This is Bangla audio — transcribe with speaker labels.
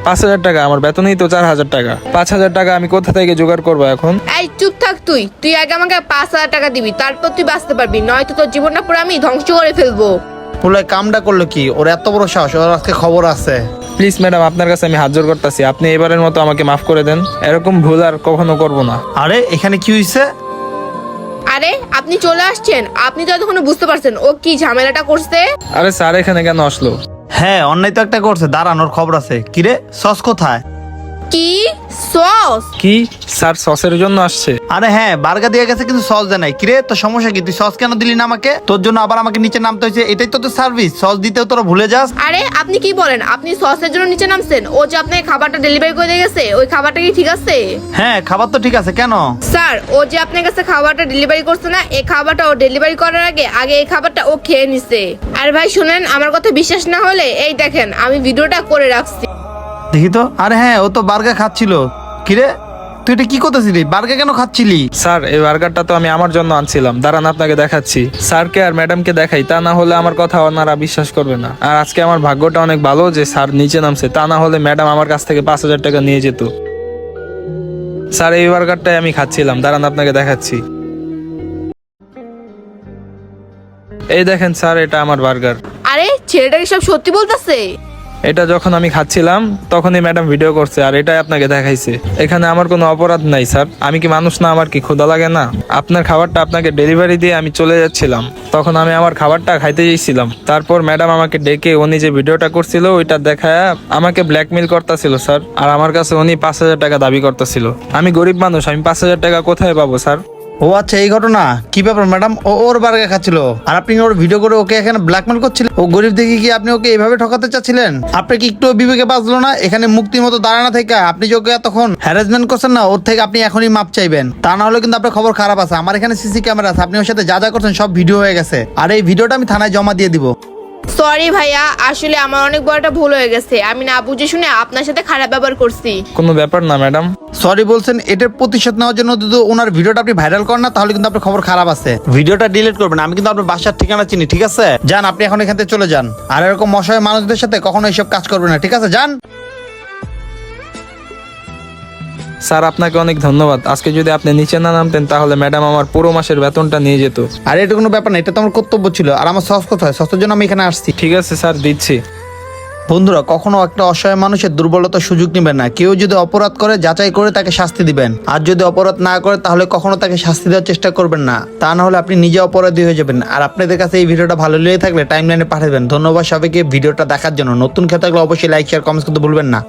Speaker 1: 5,000 টাকা? আমার বেতনই তো 4,000 টাকা। 5,000 টাকা আমি কোথা থেকে জোগাড় করবো এখন?
Speaker 2: এই চুপ থাক তুই আগে আমাকে 5,000 টাকা দিবি, তারপর তুই বাঁচতে পারবি, নয়তো তোর জীবনটা পুরো আমি ধ্বংস করে ফেলবো।
Speaker 3: পুলাই কামটা করলো কি? ওর এত বড় সাহস, ওর আজকে খবর আছে।
Speaker 1: প্লিজ ম্যাডাম, আপনার কাছে আমি হাত জোড় করতেছি, আপনি এবারের মতো আমাকে মাফ করে দেন। এরকম ভুল আর কখনো করবো না।
Speaker 3: আরে এখানে কি হয়েছে?
Speaker 2: আরে আপনি চলে আসছেন, আপনি তো এতক্ষণ বুঝতে পারছেন ও কি ঝামেলাটা করছে।
Speaker 1: আরে স্যার এখানে কেন আসলো?
Speaker 3: হ্যাঁ, অন্যায় তো একটা করছে, দাঁড়ানোর খবর আছে। কিরে, সস কোথায়?
Speaker 2: কি সস?
Speaker 1: কি স্যার সসের জন্য আসছে?
Speaker 3: আরে হ্যাঁ, বার্গা দিয়ে গেছে কিন্তু সস দেয় নাই। কিরে, তোর সমস্যা কি? তুই সস কেন দিলি না আমাকে? তোর জন্য আবার আমাকে নিচে নামতে হয়েছে, এটাই তো তোর সার্ভিস। সস দিতেও তোরা ভুলে যাস।
Speaker 2: আরে আপনি কি বলেন? আপনি সসের জন্য নিচে নামছেন? ও যে আপনাকে খাবারটা ডেলিভারি করে দিয়ে গেছে, ওই খাবারটা কি ঠিক আছে?
Speaker 3: হ্যাঁ, খাবার তো ঠিক আছে, কেন?
Speaker 2: স্যার, ও যে আপনার কাছে খাবারটা ডেলিভারি করছে না, এই খাবারটা ও ডেলিভারি করার আগে এই খাবারটা ও খেয়ে নিছে। আর ভাই শুনেন, আমার কথা বিশ্বাস না হলে এই দেখেন, আমি ভিডিওটা করে রাখছি।
Speaker 3: দেখি তো। আরে হ্যাঁ, ও তো বার্গার খাচ্ছিল। কিরে, তুই এটা কি করতেছিলি? বার্গার কেন খাচ্ছিলি?
Speaker 1: স্যার এই বার্গারটা তো আমি আমার জন্য আনছিলাম, দাঁড়ান আপনাকে দেখাচ্ছি। স্যারকে আর ম্যাডামকে দেখাই, তা না হলে আমার কথা ওনারা বিশ্বাস করবে না। আর আজকে আমার ভাগ্যটা অনেক ভালো যে স্যার নিচে নামছে, তা না হলে ম্যাডাম আমার কাছ থেকে 5,000 টাকা নিয়ে যেত। স্যার এই বার্গারটাই আমি খাচ্ছিলাম, দাঁড়ান আপনাকে দেখাচ্ছি। এই দেখেন স্যার, এটা আমার বার্গার।
Speaker 2: আরে ছেলেটা কি সব সত্যি বলতেছে?
Speaker 1: এটা যখন আমি খাচ্ছিলাম তখনই ম্যাডাম ভিডিও করছে, আর এটাই আপনাকে দেখাইছে। এখানে আমার কোনো অপরাধ নাই স্যার, আমি কি মানুষ না? আমার কি ক্ষুধা লাগে না? আপনার খাবারটা আপনাকে ডেলিভারি দিয়ে আমি চলে যাচ্ছিলাম, তখন আমি আমার খাবারটা খাইতে যাইছিলাম। তারপর ম্যাডাম আমাকে ডেকে উনি যে ভিডিওটা করছিল ওইটা দেখায় আমাকে ব্ল্যাকমেল করতেছিল স্যার। আর আমার কাছে উনি 5,000 টাকা দাবি করতেছিল। আমি গরিব মানুষ, আমি 5,000 টাকা কোথায় পাবো স্যার?
Speaker 3: ও আচ্ছা, এই ঘটনা। কি ব্যাপার ম্যাডাম? ও ওর বার্গার খাচ্ছিল আর আপনি ওর ভিডিও করে ওকে এখানে ব্ল্যাকমেল করছিলেন? ও গরিব দেখে কি আপনি ওকে এইভাবে ঠকাতে চাচ্ছিলেন? আপনি কি একটু বিবেকে বাঁচলো না? এখানে মুক্তির মতো দাঁড়ানো থেকে আপনি যে ওকে এতক্ষণ হ্যারাসমেন্ট করছেন না, ওর থেকে আপনি এখনই মাপ চাইবেন। তা না হলে কিন্তু আপনার খবর খারাপ আছে। আমার এখানে সিসি ক্যামেরা আছে, আপনি ওর সাথে যা যা করছেন সব ভিডিও হয়ে গেছে। আর এই ভিডিওটা আমি থানায় জমা দিয়ে দিব।
Speaker 2: সরি ভাইয়া, আসলে আমার অনেক বড় একটা ভুল হয়ে গেছে, আমি না বুঝে শুনে আপনার সাথে খারাপ ব্যবহার করছি।
Speaker 1: কোনো ব্যাপার না ম্যাডাম।
Speaker 3: সরি বলছেন, এটার প্রতিশোধ নেওয়ার জন্য যদি ওনার ভিডিওটা আপনি ভাইরাল করেন না, তাহলে কিন্তু আপনার খবর খারাপ আছে। ভিডিওটা ডিলিট করবেন। আমি কিন্তু আপনার বাসার ঠিকানা চিনি, ঠিক আছে? যান, আপনি এখন এখান থেকে চলে যান। আর এরকম অসহায় মানুষদের সাথে কখনো এইসব কাজ করবেন না, ঠিক আছে? যান।
Speaker 1: স্যার আপনাকে অনেক ধন্যবাদ। আজকে যদি আপনি নিচে না নামতেন তাহলে ম্যাডাম আমার পুরো মাসের বেতনটা নিয়ে যেত।
Speaker 3: আর এটা কোনো ব্যাপার না, এটা তো আমার কর্তব্য ছিল। আর আমার সস কোথায়? সসের জন্য আমি এখানে আসছি।
Speaker 1: ঠিক আছে স্যার, দিচ্ছি।
Speaker 3: বন্ধুরা, কখনো একটা অসহায় মানুষের দুর্বলতার সুযোগ নেবেন না। কেউ যদি অপরাধ করে যাচাই করে তাকে শাস্তি দিবেন, আর যদি অপরাধ না করে তাহলে কখনো তাকে শাস্তি দেওয়ার চেষ্টা করবেন না। তা না হলে আপনি নিজে অপরাধী হয়ে যাবেন। আর আপনাদের কাছে এই ভিডিওটা ভালো লেগে থাকলে টাইমলাইনে পাঠাবেন। ধন্যবাদ সবাইকে ভিডিওটা দেখার জন্য। নতুন খেতে থাকলে অবশ্যই লাইক শেয়ার কমেন্টস করতে ভুলবেন না।